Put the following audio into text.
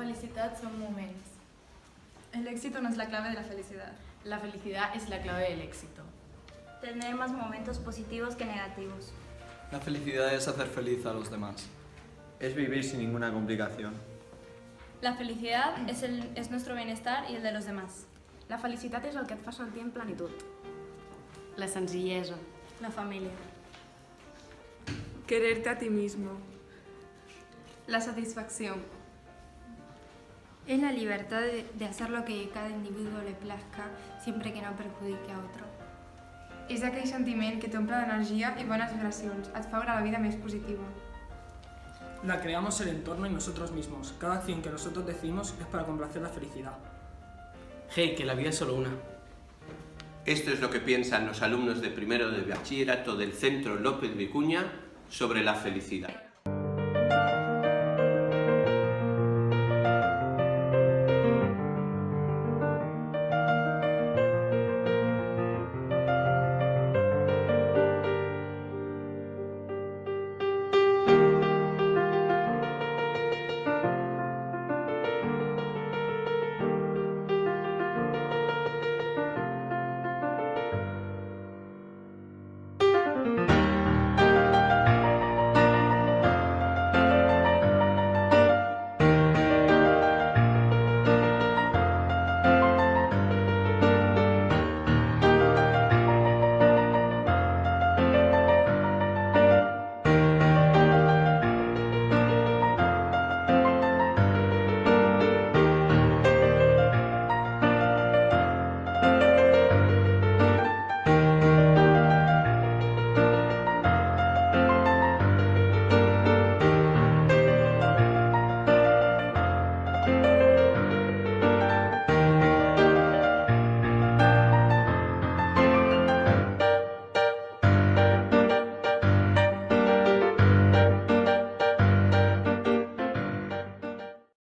felicitat son moments. El éxito no es la clave de la felicidad. La felicidad es la clave del éxito. Tener más momentos positivos que negativos. La felicidad es hacer feliz a los demás. Es vivir sin ninguna complicación. La felicidad es nuestro bienestar y el de los demás. La felicitat és el que et fa sentir en plenitud. La senzillesa. La familia. Quererte a ti mismo. La satisfacción. Es la libertad de hacer lo que a cada individuo le plazca, siempre que no perjudique a otro. És aquell sentiment que t'omple d'energia i bones vibracions, et fa veure la vida més positiva. La creamos el entorno y nosotros mismos. Cada acción que nosotros decimos es para complacer la felicidad. Hey, que la vida es solo una. Esto es lo que piensan los alumnos de primero de bachillerato del Centro López Vicuña sobre la felicidad.